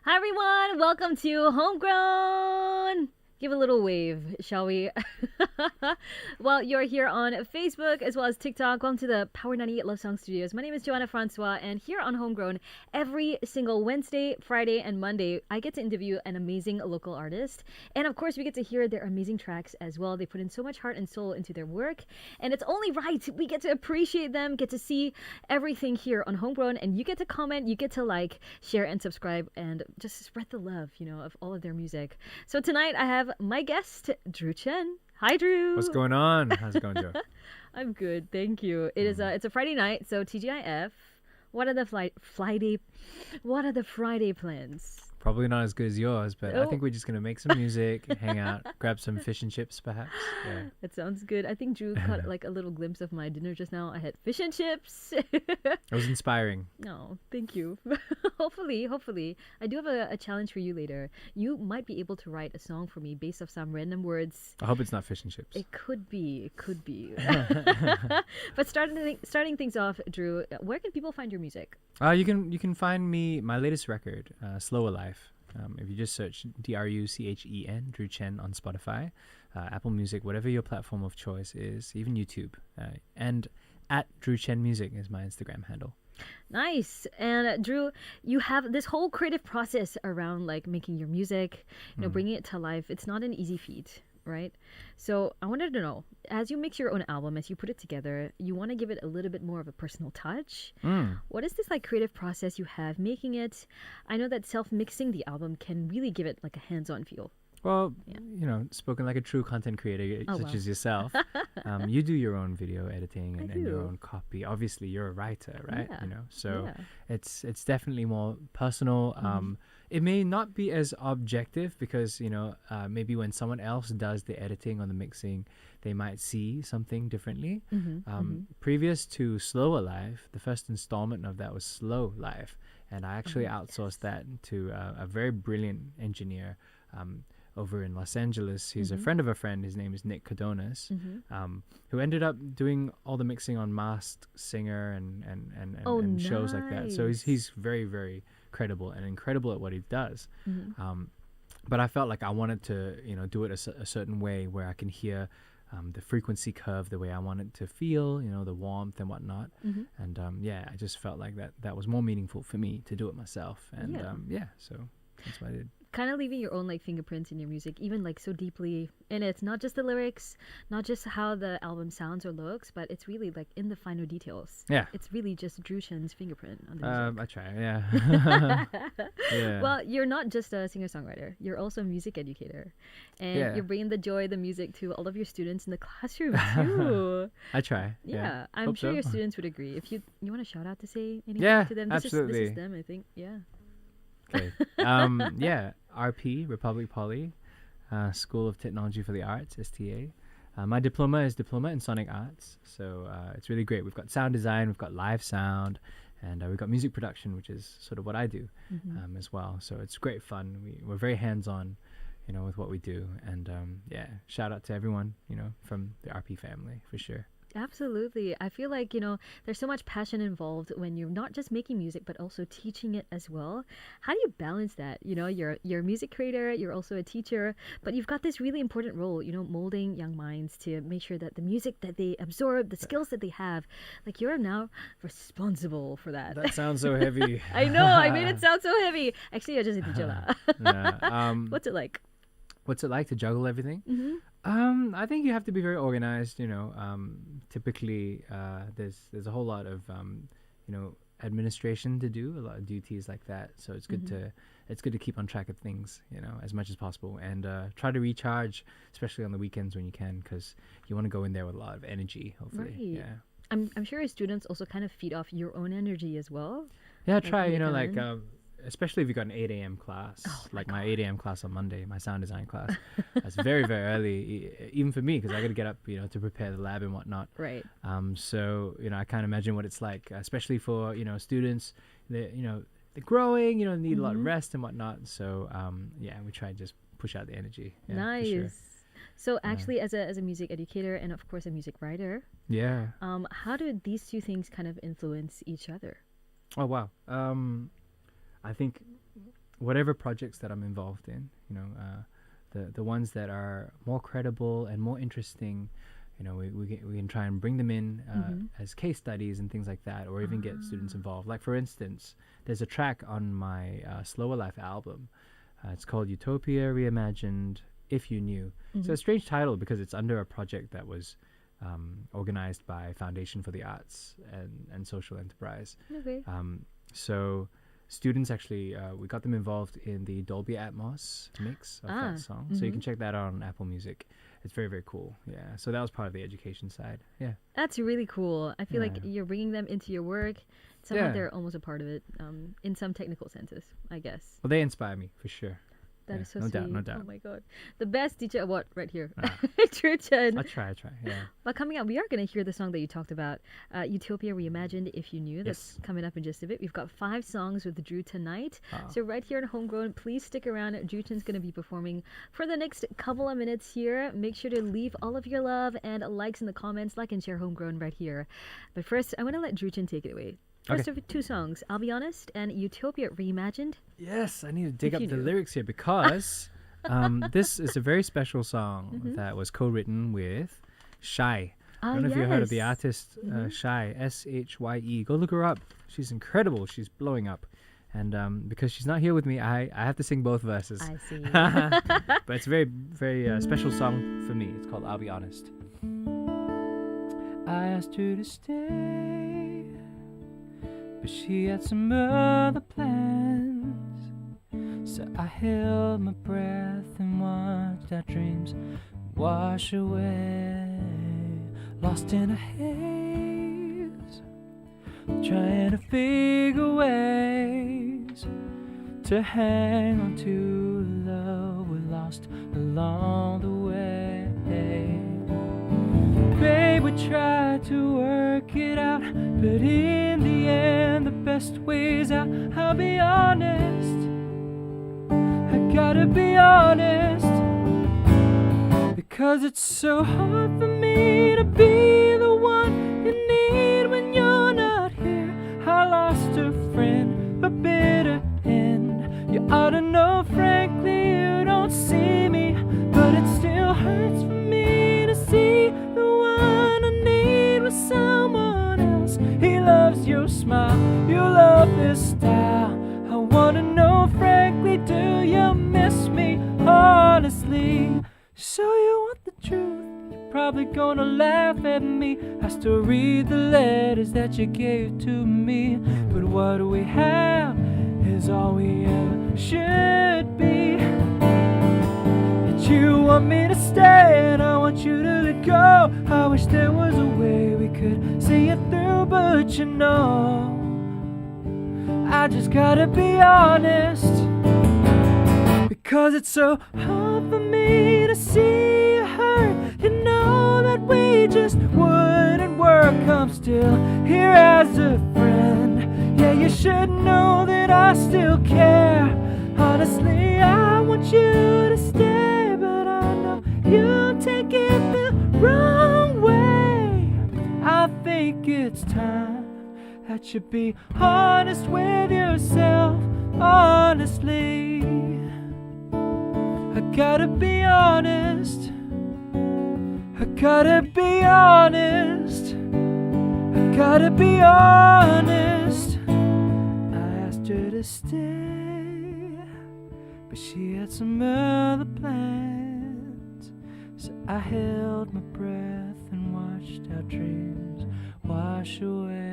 Hi everyone, welcome to Homegrown. Give a little wave, shall we? Well, you're here on Facebook as well as TikTok. Welcome to the Power 98 Love Song Studios. My name is Joanna Francois, and here on Homegrown, every single Wednesday, Friday, and Monday, I get to interview an amazing local artist. And of course, we get to hear their amazing tracks as well. They put in so much heart and soul into their work, and it's only right we get to appreciate them, get to see everything here on Homegrown, and you get to comment, you get to like, share, and subscribe, and just spread the love, of all of their music. So tonight I have my guest, Dru Chen. Hi, Dru. What's going on? How's it going, Joe? I'm good, thank you. It's a Friday night, so TGIF. What are the Friday plans? Probably not as good as yours, but I think we're just gonna make some music, hang out, grab some fish and chips, perhaps. Yeah. That sounds good. I think Drew caught like a little glimpse of my dinner just now. I had fish and chips. It was inspiring. Oh, thank you. hopefully. I do have a challenge for you later. You might be able to write a song for me based off some random words. I hope it's not fish and chips. It could be. But starting things off, Drew, where can people find your music? You can find my latest record, Slower Life. If you just search DRUCHEN, Dru Chen on Spotify, Apple Music, whatever your platform of choice is, even YouTube, and at Dru Chen Music is my Instagram handle. Nice. And Drew, you have this whole creative process around like making your music, bringing it to life. It's not an easy feat, right? So I wanted to know, as you mix your own album, as you put it together, you want to give it a little bit more of a personal touch. What is this like creative process you have making it? I know that self-mixing the album can really give it like a hands-on feel. Well, spoken like a true content creator such as yourself, you do your own video editing and your own copy. Obviously, you're a writer, right? Yeah. It's definitely more personal. It may not be as objective because maybe when someone else does the editing or the mixing, they might see something differently. Previous to Slower Life, the first installment of that was Slow Life, and I actually outsourced that to a very brilliant engineer over in Los Angeles. He's a friend of a friend. His name is Nick Cadonas, who ended up doing all the mixing on Masked Singer and shows like that. So he's very, very credible and incredible at what he does. But I felt like I wanted to do it a certain way where I can hear the frequency curve the way I want it to feel, the warmth and whatnot. And I just felt like that was more meaningful for me to do it myself. And so that's what I did. Kind of leaving your own like fingerprints in your music, even like so deeply in it. Not just the lyrics, not just how the album sounds or looks, but it's really like in the finer details. Yeah, it's really just Dru Chen's fingerprint on the music. I try, yeah. Yeah. Well, you're not just a singer-songwriter. You're also a music educator, and you're bringing the joy, the music to all of your students in the classroom too. I try. Yeah, I'm Hope sure so. your students would agree. If you want to shout out to say anything to them, absolutely. This is them, I think. Yeah. Okay. RP, Republic Poly, School of Technology for the Arts, STA. My diploma is Diploma in Sonic Arts, so it's really great. We've got sound design, we've got live sound, and we've got music production, which is sort of what I do as well. So it's great fun. We're very hands-on, with what we do. And shout out to everyone, from the RP family, for sure. Absolutely. I feel like, there's so much passion involved when you're not just making music, but also teaching it as well. How do you balance that? You're a music creator, you're also a teacher, but you've got this really important role, molding young minds to make sure that the music that they absorb, the skills that they have, like you're now responsible for that. That sounds so heavy. I know, I made it sound so heavy. Actually, you're just a teacher. What's it like? What's it like to juggle everything? I think you have to be very organized. Typically, there's a whole lot of administration to do, a lot of duties like that. So it's good to keep on track of things, as much as possible, and try to recharge, especially on the weekends when you can, because you want to go in there with a lot of energy. Hopefully, right. Yeah. I'm sure your students also kind of feed off your own energy as well. Yeah, try. Especially if you got an 8 a.m. class, my 8 a.m. class on Monday, my sound design class. That's very, very early, even for me, because I got to get up, to prepare the lab and whatnot. Right. So, I can't imagine what it's like, especially for, students that, they're growing, need a lot of rest and whatnot. So, we try to just push out the energy. Yeah, nice. Sure. So actually, as a music educator and of course a music writer, how do these two things kind of influence each other? Oh, wow. I think whatever projects that I'm involved in, the ones that are more credible and more interesting, we can try and bring them in as case studies and things like that, or even get students involved. Like, for instance, there's a track on my Slower Life album. It's called Utopia, Reimagined, If You Knew. So a strange title because it's under a project that was organized by Foundation for the Arts and Social Enterprise. Okay. So students actually, we got them involved in the Dolby Atmos mix of that song. So you can check that out on Apple Music. It's very, very cool. Yeah. So that was part of the education side. Yeah. That's really cool. I feel like you're bringing them into your work. Somehow they're almost a part of it, in some technical senses, I guess. Well, they inspire me for sure. That is so no sweet. doubt, no doubt. Oh my god. The best teacher award right here. Dru Chen. I try, yeah. Well, coming up, we are going to hear the song that you talked about, Utopia Reimagined, If You Knew. That's coming up in just a bit. We've got 5 songs with Dru tonight. So right here in Homegrown, please stick around. Dru Chen's going to be performing for the next couple of minutes here. Make sure to leave all of your love and likes in the comments. Like and share Homegrown right here. But first, I want to let Dru Chen take it away. First of 2 songs, I'll Be Honest and Utopia Reimagined. Yes, I need to dig up the lyrics here because this is a very special song that was co-written with Shye. I don't know if you heard of the artist Shye, Shye. Go look her up. She's incredible. She's blowing up. And because she's not here with me, I have to sing both verses. I see. But it's a very, very special song for me. It's called I'll Be Honest. I asked her to stay, but she had some other plans. So I held my breath and watched our dreams wash away, lost in a haze, trying to figure ways to hang on to the love we lost along the way. Babe, we tried to work it out, but in the end the best way's out. I'll be honest, I gotta be honest, because it's so hard for me to be the one you need when you're not here. I lost a friend, a bitter end. You ought to know, frankly, you don't see me, but it still hurts for me to see the one I need with someone else. He loves your smile, you love this style. I wanna know, frankly, do you miss me honestly? So you want the truth, you're probably gonna laugh at me. I still read the letters that you gave to me, but what we have is all we ever should be. Yet you want me to stay and I want you to let go. I wish there was a way we could see it through, but you know, I just gotta be honest, because it's so hard for me to see you hurt. You know that we just wouldn't work. I'm still here as a friend. Yeah, you should know that I still care. Honestly, I want you to stay, but I know you take it the wrong way. I think it's time that you be honest with yourself, honestly. I gotta be honest, I gotta be honest, I gotta be honest. I asked her to stay, but she had some other plans. So I held my breath and watched our dreams wash away.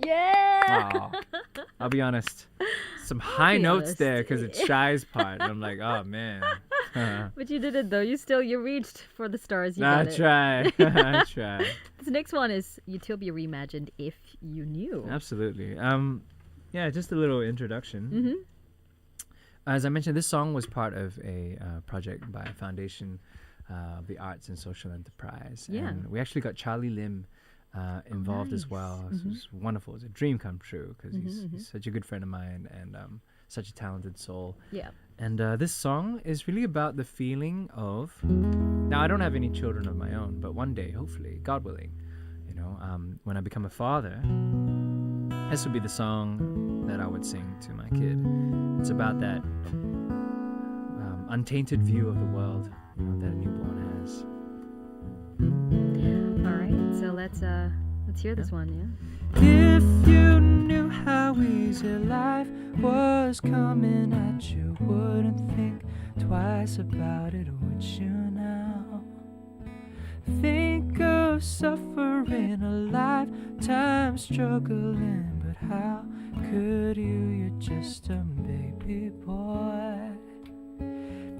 Yeah! Wow. I'll be honest. Some high notes there because it's Shy's part. I'm like, oh man. But you did it though. You reached for the stars. You got it. I try. This next one is Utopia Reimagined, If You Knew. Absolutely. Yeah, just a little introduction. As I mentioned, this song was part of a project by Foundation of the Arts and Social Enterprise. Yeah. And we actually got Charlie Lim involved as well. So it's wonderful. It's a dream come true because he's such a good friend of mine and such a talented soul. Yeah. And this song is really about the feeling of, now I don't have any children of my own, but one day, hopefully, God willing, when I become a father, this would be the song that I would sing to my kid. It's about that untainted view of the world, that a newborn has. All right, so let's hear this one. Yeah. If you knew how easy life was coming at you, wouldn't think twice about it, would you now? Think of suffering a lifetime struggling, but how could you? You're just a baby boy.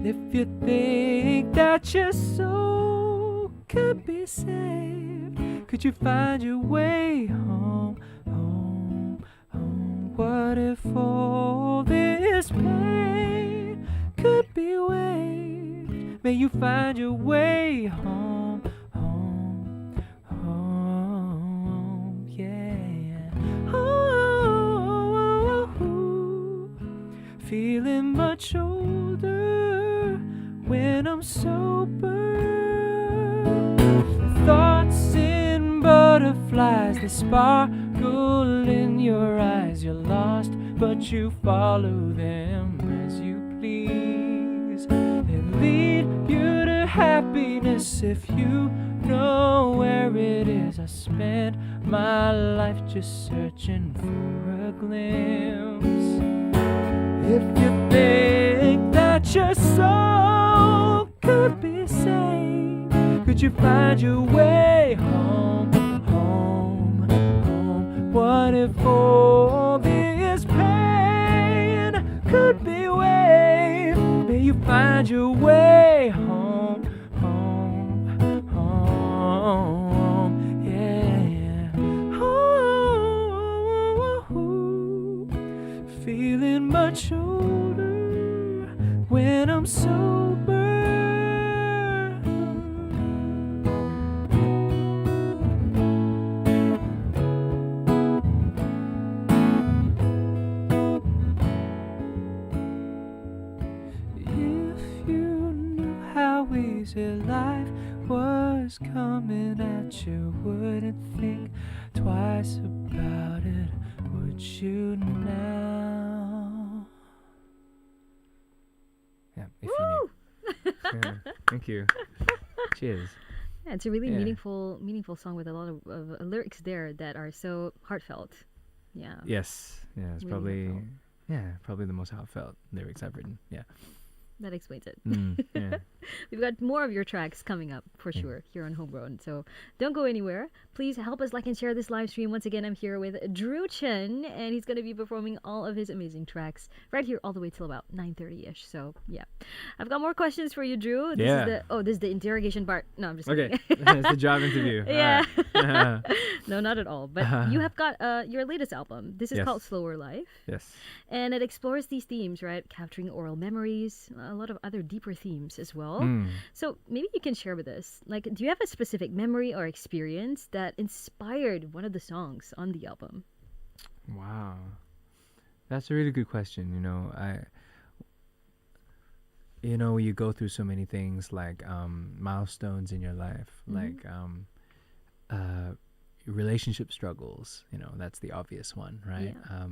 If you think that your soul could be saved, could you find your way home, home, home? What if all this pain could be waived? May you find your way home, home, home, yeah. Oh, feeling much older when I'm sober. Thoughts in butterflies, they sparkle in your eyes. You're lost, but you follow them as you please. They lead you to happiness if you know where it is. I spent my life just searching for a glimpse. If you think that your soul could be saved, could you find your way home, home, home? What if all this pain could be waived? May you find your way home, home, home, yeah. Oh, feeling much older when I'm sober. Life was coming at you, wouldn't think twice about it, would you now? Yeah, if you knew. Yeah, thank you. Cheers. Yeah, it's a really meaningful song with a lot of lyrics there that are so heartfelt. Yeah. Yes. Yeah, it's really probably the most heartfelt lyrics I've written. Yeah. That explains it. Yeah. We've got more of your tracks coming up for sure here on Homegrown. So don't go anywhere. Please help us like and share this live stream. Once again, I'm here with Dru Chen, and he's going to be performing all of his amazing tracks right here all the way till about 9:30ish. So yeah, I've got more questions for you, Dru. This is the interrogation part. No, I'm just kidding. It's the job interview. Yeah. No, not at all. But you have got your latest album. This is called Slower Life. Yes. And it explores these themes, right? Capturing oral memories, a lot of other deeper themes as well. So maybe you can share with us, like, do you have a specific memory or experience that inspired one of the songs on the album? Wow. That's a really good question. You go through so many things like milestones in your life, like relationship struggles, that's the obvious one, right? Yeah.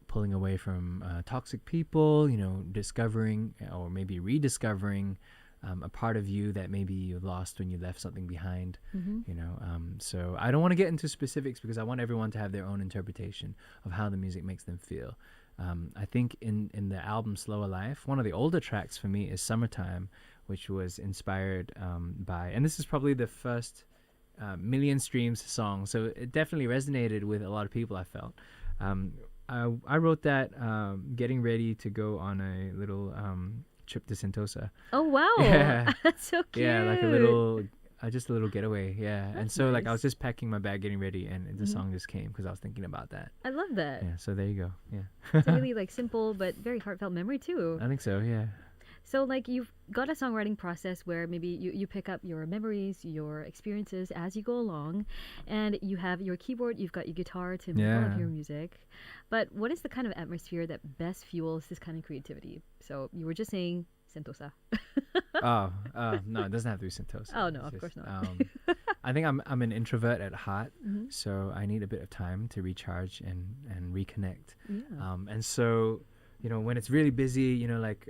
Pulling away from toxic people, discovering or maybe rediscovering a part of you that maybe you lost when you left something behind, so I don't want to get into specifics because I want everyone to have their own interpretation of how the music makes them feel. I think in the album Slower Life, one of the older tracks for me is Summertime, which was inspired by, and this is probably the first million streams song, so it definitely resonated with a lot of people, I felt. I wrote that getting ready to go on a little trip to Sentosa. Oh wow! Yeah. That's so cute. Yeah, like just a little getaway. Yeah, That's and so nice. I was just packing my bag, getting ready, and the song just came because I was thinking about that. I love that. Yeah, so there you go. Yeah. It's a really simple but very heartfelt memory too. I think so. Yeah. So you've got a songwriting process where maybe you pick up your memories, your experiences as you go along, and you have your keyboard, you've got your guitar to make all of your music. But what is the kind of atmosphere that best fuels this kind of creativity? So you were just saying Sentosa. No, it doesn't have to be Sentosa. Oh no, It's of course just, not. I think I'm an introvert at heart, Mm-hmm. so I need a bit of time to recharge and reconnect. Yeah. And so, when it's really busy, like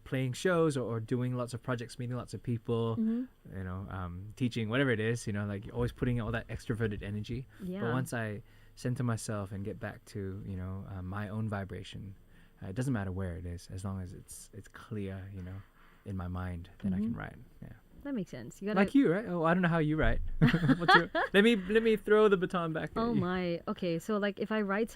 playing shows or doing lots of projects, meeting lots of people, Mm-hmm. teaching, whatever it is, like you're always putting all that extroverted energy. Yeah. But once I center myself and get back to, my own vibration, it doesn't matter where it is, as long as it's clear, in my mind, then I can write. Yeah. That makes sense. You gotta. Like you, right? Oh, I don't know how you write. Let me throw the baton back at Oh you. my. Okay, so like if I'm writing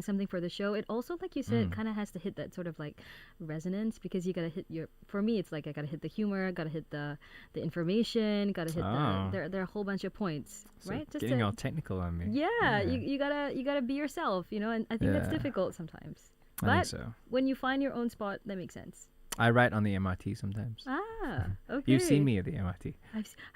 something for the show, it also, like you said, kind of has to hit that sort of like resonance, because you gotta hit for me, it's like I gotta hit the humor, gotta hit the information, gotta hit there are a whole bunch of points, So right? Just getting all technical on me. yeah, you gotta be yourself, and I think that's Yeah. difficult sometimes. I But think so. when you find your own spot, that makes sense. I write on the MRT sometimes. Ah, okay. You've seen me at the MRT.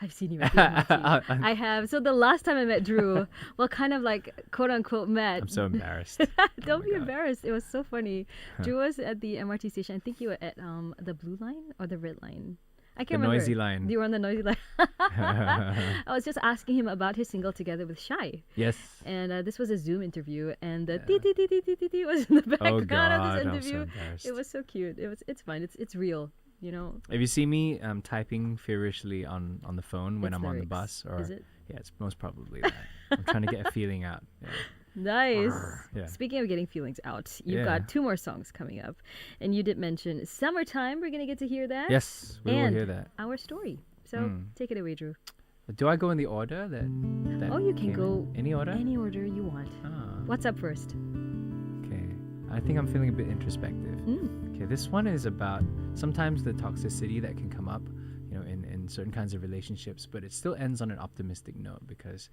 I've seen you at the MRT. I have. So the last time I met Dru, well, kind of like quote unquote met. I'm so embarrassed. Don't my be God. embarrassed. It was so funny. Dru was at the MRT station. I think you were at the blue line or the red line. I The can't remember. noisy line. You were on the noisy line. I was just asking him about his single Together with Shy. Yes. And this was a Zoom interview, and the Yeah. tee was in the Oh background God, of this I'm so interview. embarrassed. It was so cute. It's fun. It's real. If you see me typing feverishly on the phone when It's I'm on the lyrics. bus, or Is it? yeah, it's most probably that. I'm trying to get a feeling out. Yeah. Nice. Yeah. Speaking of getting feelings out, you've Yeah. got 2 more songs coming up, and you did mention Summertime. We're gonna get to hear that. Yes, we will And hear that. Our story. So take it away, Dru. Do I go in the order that Oh, you can came go in? Any order? any order you want. Ah, What's up first? okay. I think I'm feeling a bit introspective. Mm. Okay, this one is about sometimes the toxicity that can come up, in certain kinds of relationships, but it still ends on an optimistic note because,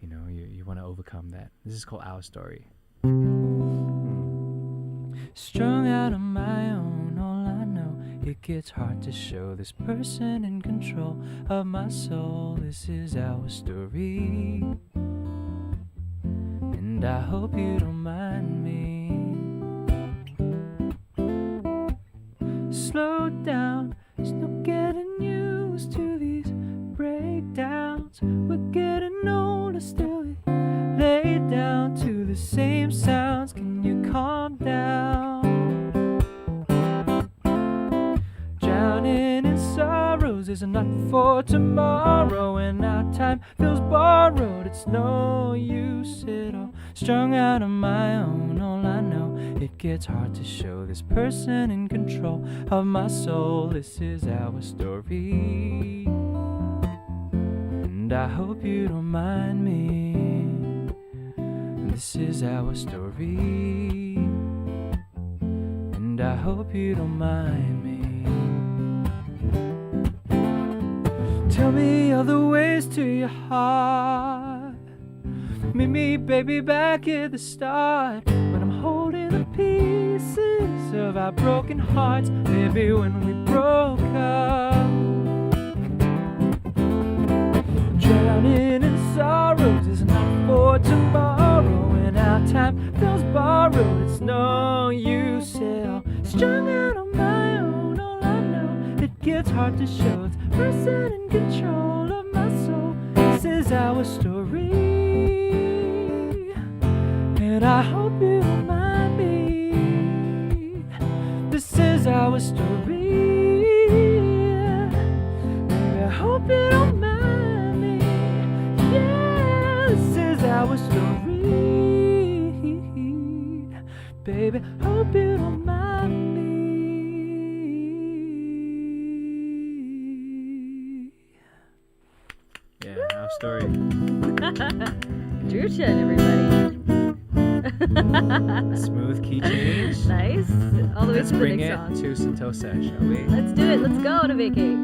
you want to overcome that. This is called Our Story. Strung out on my own, all I know, it gets hard to show this person in control of my soul. This is our story, and I hope you don't mind me. Slow down, there's no getting used to these breakdowns. We're getting older still, we lay down to the same sounds. Can you calm down? Drowning in sorrows is not for tomorrow, and our time feels borrowed. It's no use at all. Strung out on my own, all I know, it gets hard to show this person in control of my soul. This is our story, and I hope you don't mind me. This is our story, and I hope you don't mind me. Tell me all the ways to your heart. Meet me, baby, back at the start, when I'm holding the pieces of our broken hearts. Maybe when we broke up. Drowning in sorrows is not for tomorrow, and our time feels borrowed. It's no use at all. Strung out on my own, all I know, it gets hard to show this person in control of my soul. This is our story, and I hope you don't mind me. This is our story, baby, I hope you don't mind me. Yeah, this is our story, baby, hope you don't mind me. Yeah, our story. Dru Chen, everybody. Smooth key change. Nice. All the way Let's to the bring next it song. to Sentosa, shall we? Let's do it. Let's go to vacate.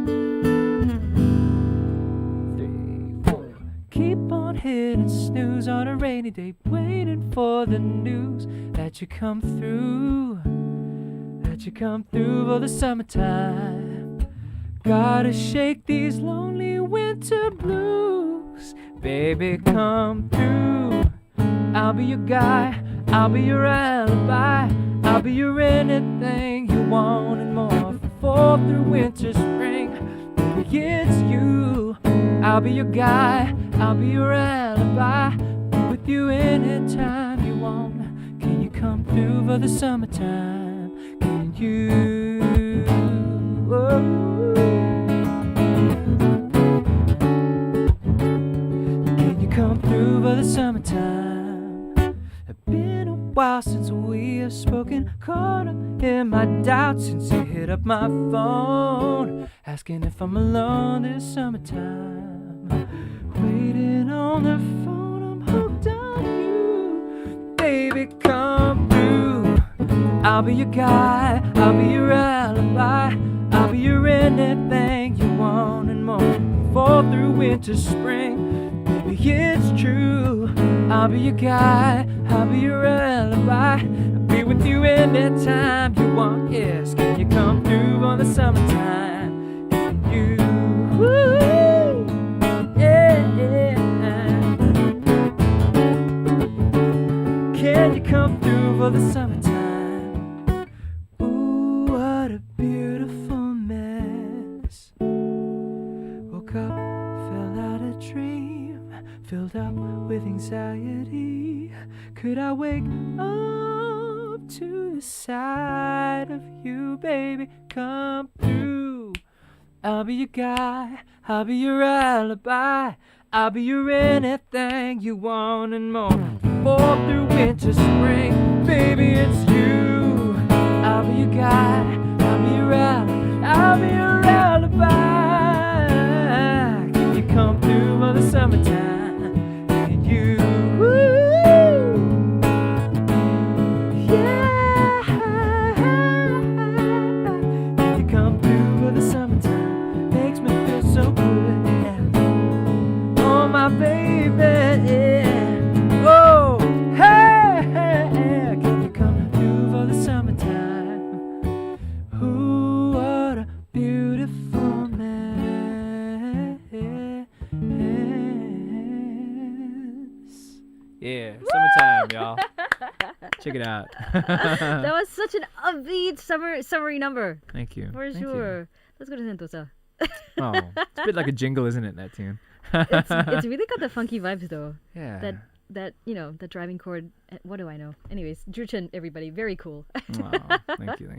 3, 4. Keep on hitting snooze on a rainy day, waiting for the news that you come through, for the summertime. Gotta shake these lonely winter blues. Baby, come through. I'll be your guy, I'll be your alibi, I'll be your anything you want and more. Fall through winter, spring, baby, it's you. I'll be your guy, I'll be your alibi. Be with you anytime you want. Can you come through for the summertime? Can you? Oh. Can you come through for the summertime? It's been a while since we have spoken. Caught up in my doubts since you hit up my phone, asking if I'm alone this summertime. Waiting on the phone, I'm hooked on you. Baby, come through. I'll be your guy, I'll be your alibi. I'll be your anything you want and more. Fall through winter, spring, baby, it's true. I'll be your guy, I'll be your alibi. I'll be with you anytime you want. Yes, can you come through on the summertime? Can you? Woo, yeah. Can you come through for the summertime? Ooh, what a beautiful mess. Woke up, fell out a dream, filled up with anxiety. Could I wake up to the sight of you, baby? Come through. I'll be your guy, I'll be your alibi. I'll be your anything you want and more. Fall through winter, spring, baby, it's you. I'll be your guy, I'll be your alibi. I'll be your alibi. Can you come through for the summertime? Can you? Woo, yeah. Can you come through for the summertime? Makes me feel so good. Yeah. Oh, my baby, yeah. Oh, hey, can you come through for the summertime? Ooh, what a beautiful mess. Yeah, summertime, y'all. Check it out. That was such an upbeat summery number. Thank you. For Thank sure. you. Let's go to Sentosa. Oh, it's a bit like a jingle, isn't it, that tune? It's really got the funky vibes though. Yeah. That the driving chord. What do I know? Anyways, Dru Chen, everybody, very cool. Wow. Thank you.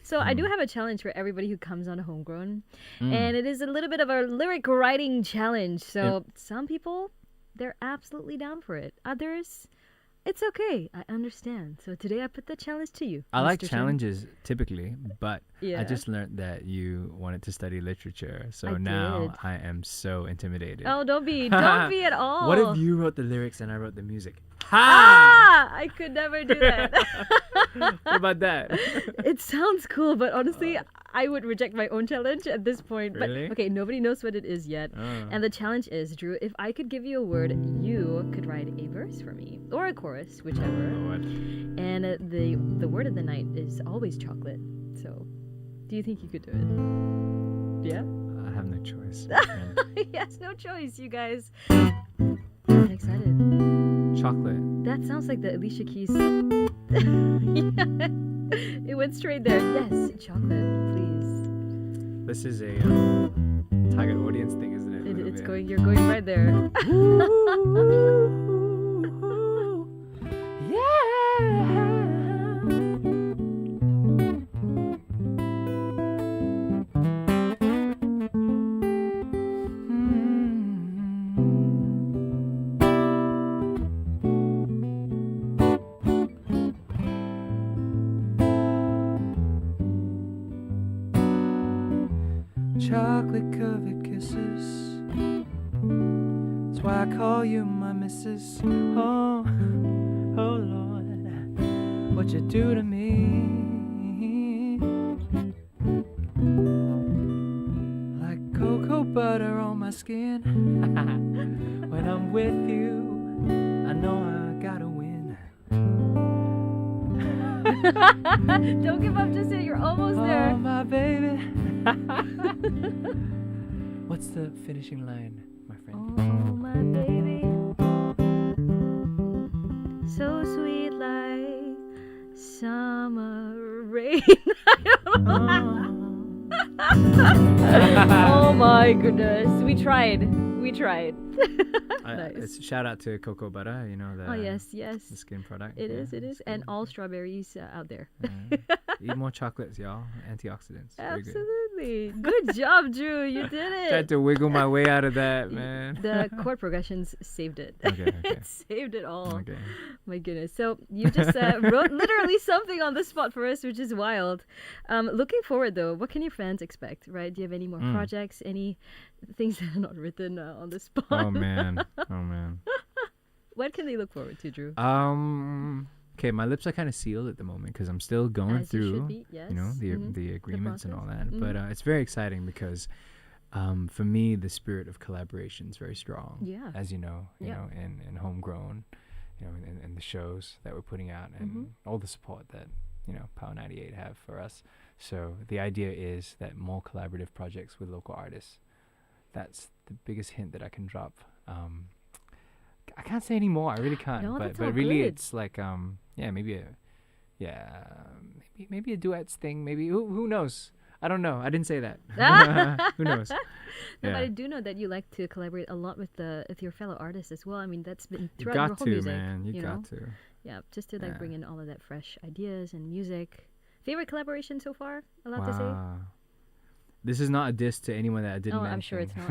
So I do have a challenge for everybody who comes on Homegrown, and it is a little bit of a lyric writing challenge. So some people, they're absolutely down for it. Others, it's okay. I understand. So today I put the challenge to you. I like Mr. Chen. challenges typically, but Yeah. I just learned that you wanted to study literature. So I now did. I am so intimidated. Oh, don't be at all. What if you wrote the lyrics and I wrote the music? Ah! I could never do that. What about that? It sounds cool, but honestly, I would reject my own challenge at this point. Really? But okay, nobody knows what it is yet. And the challenge is, Dru, if I could give you a word, you could write a verse for me or a chorus, whichever. Lord. And the word of the night is always chocolate. So, do you think you could do it? Yeah? I have no choice. my friend. He has no choice, you guys. I'm excited. Chocolate. That sounds like the Alicia Keys. Yeah. It went straight there. Yes, chocolate, please. This is a target audience thing, isn't it? A little It's bit. going. You're going right there. Chocolate covered kisses. That's why I call you my missus. Oh, oh Lord, what you do to me. Like cocoa butter on my skin. When I'm with you, I know I gotta win. Don't give up just yet. You're almost there. Oh, my baby. What's the finishing line, my friend? Oh, my baby. So sweet like summer rain. I don't know. Oh my goodness. We tried. We tried. Nice. It's shout out to cocoa butter, you know, Oh yes, yes. the skin product. It is. It it's is. And good. all strawberries out there. Eat more chocolates, y'all. Antioxidants. Very good. Absolutely. Good job, Dru. You did it. Tried to wiggle my way out of that, man. The chord progressions saved it. Okay. It saved it all. Okay. My goodness. So you just wrote literally something on the spot for us, which is wild. Looking forward though, what can your fans expect, right? Do you have any more projects, any things that are not written on the spot? Oh man. What can they look forward to, Dru? Okay, my lips are kind of sealed at the moment because I'm still going As you should through, be, yes. you know, the agreements and all process. that. But it's very exciting because, for me, the spirit of collaboration is very strong. Yeah. As you know, Yeah. in Homegrown, you know, in the shows that we're putting out and all the support that Power 98 have for us. So the idea is that more collaborative projects with local artists. That's the biggest hint that I can drop. I can't say any more. I really can't. No, but that's all really, good. it's like maybe a duets thing. Maybe who knows? I don't know. I didn't say that. Who knows? No, Yeah. but I do know that you like to collaborate a lot with your fellow artists as well. I mean, that's been You throughout your got whole to, music. man. You know? got to. Yeah, just to like Yeah. bring in all of that fresh ideas and music. Favorite collaboration so far? Allowed to say? Wow. This is not a diss to anyone that I didn't Oh, mention. I'm sure it's not.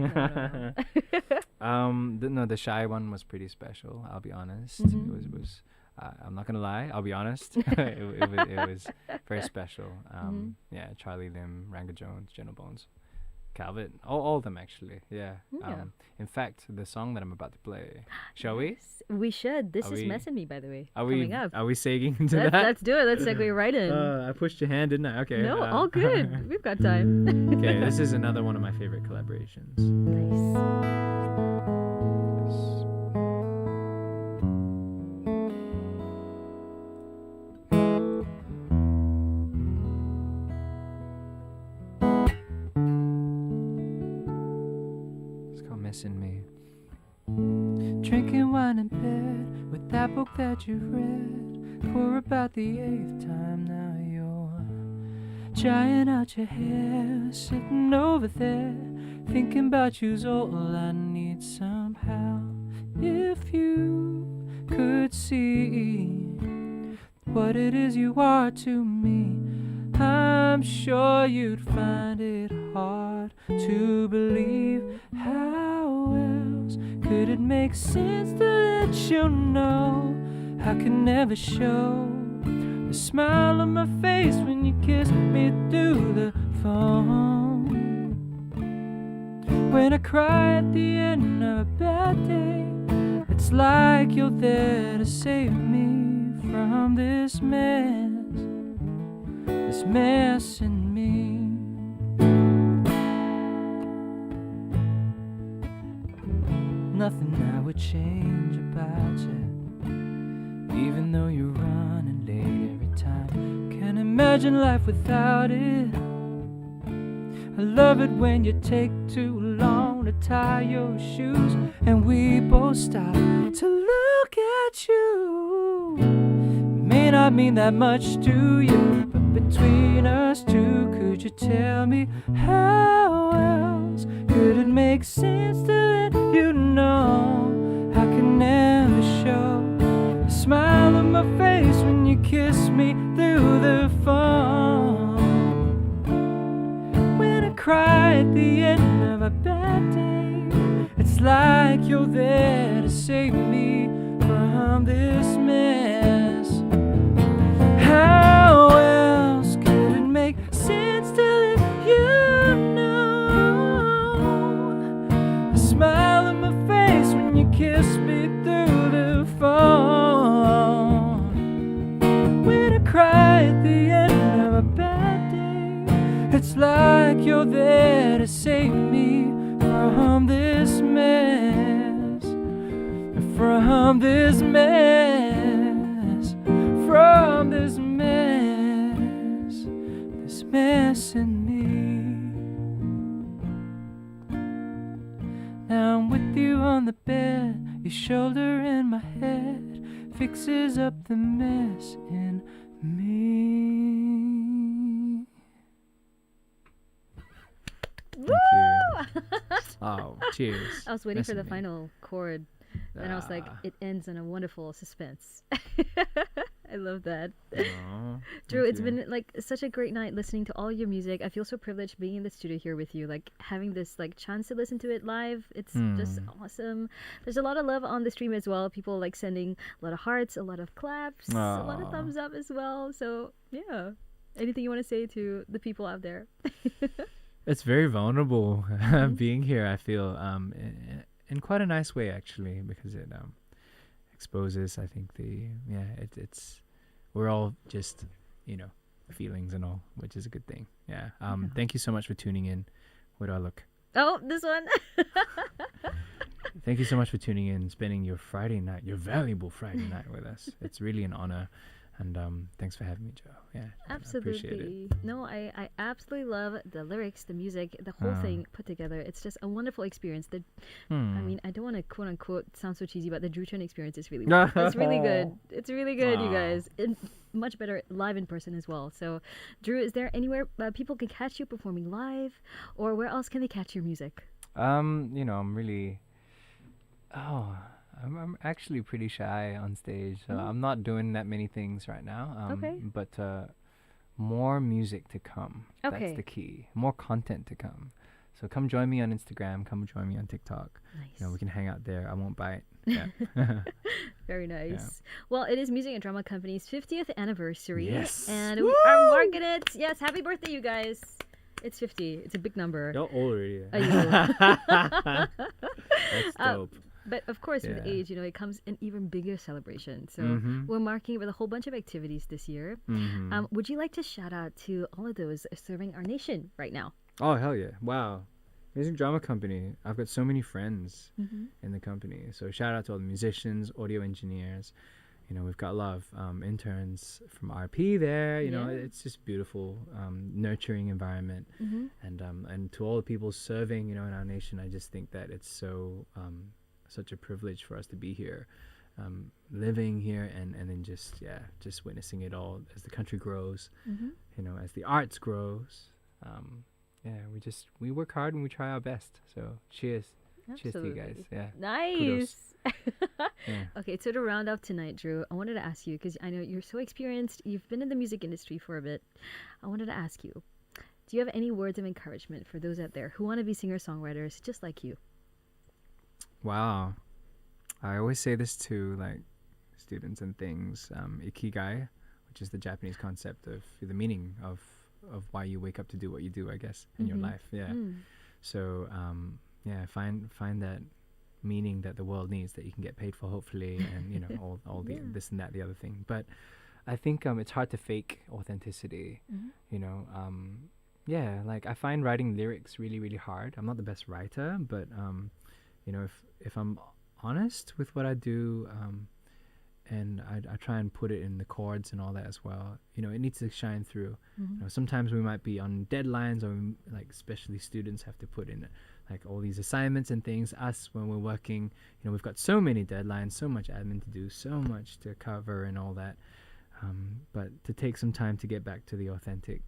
No. The shy one was pretty special. I'll be honest. Mhm. It was. I'm not gonna lie. I'll be honest. it was very special. Yeah, Charlie Lim, Ranga Jones, Jenna Bones, Calvert, all of them actually. Yeah. Yeah. In fact, the song that I'm about to play, shall we? Yes, we should. This Are is we- Messing Me, by the way. Are coming we? up. Are we segueing into Let's, that? let's do it. Let's segue right in. I pushed your hand, didn't I? Okay. No, all good. We've got time. Okay, this is another one of my favorite collaborations. Nice. It's called Missing Me. Drinking wine in bed with that book that you've read for about the 8th time now. You're drying out your hair, sitting over there, thinking about you's all I need somehow. If you could see what it is you are to me, I'm sure you'd find it hard to believe. How else could it make sense to let you know I can never show the smile on my face when you kiss me through the phone? When I cry at the end of a bad day, it's like you're there to save me from this mess in me. Nothing I would change about you, even though you're running late every time. Can't imagine life without it. I love it when you take too long to tie your shoes, and we both stop to look at you. May not mean that much to you, but between us two, could you tell me how else could it make sense to let you know I can never show the smile on my face when you kiss me through the phone? When I cry at the end of a bad day, it's like you're there to save me from this mess. How else could it make sense to let you know the smile on my face when you kiss me through the phone? When I cry at the end of a bad day, it's like you're there to save me from this mess, from this mess, from this mess in me. Now I'm with you on the bed, your shoulder in my head fixes up the mess in me. Oh, cheers. I was waiting for the Messing me. final chord, and I was like, Ah. it ends on a wonderful suspense. I love that. Aw, Drew, thank it's you. been like such a great night listening to all your music. I feel so privileged being in the studio here with you, like having this like chance to listen to it live. It's just awesome. There's a lot of love on the stream as well. People like sending a lot of hearts, a lot of claps, a lot of Aw. thumbs up as well. So yeah, anything you want to say to the people out there? It's very vulnerable Mhm. being here. I feel in quite a nice way actually, because it exposes. I think it's we're all just feelings and all, which is a good thing. Yeah. Yeah. Thank you so much for tuning in. Where do I look? Oh, this one. Thank you so much for tuning in, spending your Friday night, your valuable Friday night with us. It's really an honor, and thanks for having me, Joe. Yeah, I appreciate it. Absolutely. No, I absolutely love the lyrics, the music, the whole thing put together. It's just a wonderful experience. I mean, I don't want to quote unquote sound so cheesy, but the Dru Chen experience is really it's really good. It's really good, you Aw. guys. Much better live in person as well. So, Drew, is there anywhere people can catch you performing live, or where else can they catch your music? I'm really, I'm actually pretty shy on stage, so Mhm. I'm not doing that many things right now. Okay. But more music to come. Okay. That's the key. More content to come. So come join me on Instagram. Come join me on TikTok. Nice. We can hang out there. I won't bite. Yeah. Very nice. Well, it is Music and Drama Company's 50th anniversary. Yes. And we are marking it. Yes, happy birthday, you guys. It's 50. It's a big number. You're old already. Are you? That's Uh, dope. But of course, with Yeah. age, it comes an even bigger celebration. So Mhm. we're marking it with a whole bunch of activities this year. Mhm. Would you like to shout out to all of those serving our nation right now? Oh hell yeah! Wow, Music Drama Company. I've got so many friends Mm-hmm. in the company. So shout out to all the musicians, audio engineers. We've got a lot of interns from RP there. Yeah. It's just beautiful, nurturing environment. Mm-hmm. And to all the people serving, in our nation, I just think that it's such a privilege for us to be here, living here, and then just witnessing it all as the country grows, Mm-hmm. as the arts grows. We work hard and we try our best. So cheers to you guys. Yeah. Nice. Yeah. Okay, so to round off tonight, Drew, I wanted to ask you, because I know you're so experienced, you've been in the music industry for a bit. I wanted to ask you, do you have any words of encouragement for those out there who want to be singer-songwriters just like you? Wow. I always say this to like students and things. Ikigai, which is the Japanese concept of the meaning of why you wake up to do what you do, I guess, in your Mhm. life. Yeah. Mm. So find that meaning that the world needs, that you can get paid for, hopefully, and all the Yeah. this and that, the other thing. But I think it's hard to fake authenticity. Mhm. Like I find writing lyrics really, really hard. I'm not the best writer, but if I'm honest with what I do, and I try and put it in the chords and all that as well, it needs to shine through. Mhm. Sometimes we might be on deadlines, or like especially students have to put in like all these assignments and things. Us, when we're working, we've got so many deadlines, so much admin to do, so much to cover and all that. But to take some time to get back to the authentic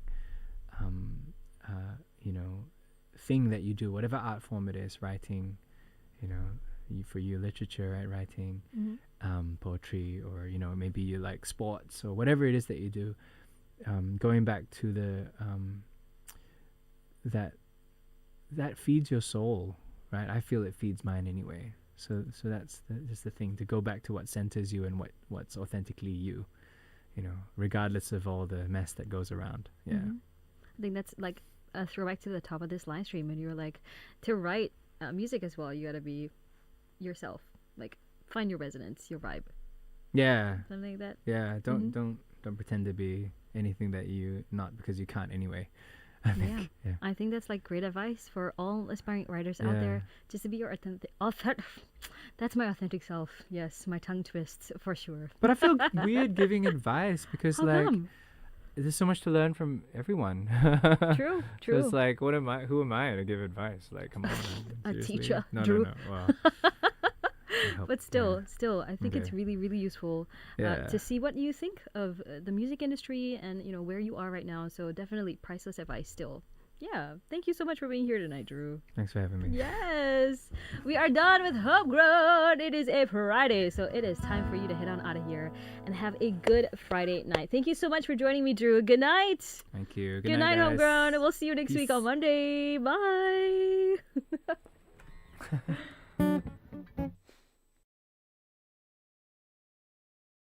thing that you do, whatever art form it is, writing, for you, literature, right, writing, Mhm. poetry, or maybe you like sports or whatever it is that you do, going back to the that feeds your soul, right? I feel it feeds mine anyway. So that's just the thing, to go back to what centers you and what's authentically you, regardless of all the mess that goes around. Yeah. Mhm. I think that's like a throwback to the top of this live stream, and you're like, to write music as well, you gotta be yourself. Like, find your resonance, your vibe, Yeah. something like that. Yeah. Don't pretend to be anything that you not, because you can't anyway. I think. Yeah. I think that's like great advice for all aspiring writers out Yeah. there. Just to be your authentic. That's my authentic self. Yes, my tongue twists for sure. But I feel weird giving advice, because How like come? there's so much to learn from everyone. True, So true. it's like, what am I? Who am I to give advice? Like, come on. A seriously? teacher, No, Drew. no, no. Well, I hope- But still, I think it's Okay. really, really useful yeah. to see what you think of the music industry and where you are right now. So definitely priceless advice still. Yeah. Thank you so much for being here tonight, Dru. Thanks for having me. Yes. We are done with Homegrown. It is a Friday, so it is time for you to head on out of here and have a good Friday night. Thank you so much for joining me, Dru. Good night. Thank you. Good night, guys. Homegrown. We'll see you next week Peace. on Monday. Bye.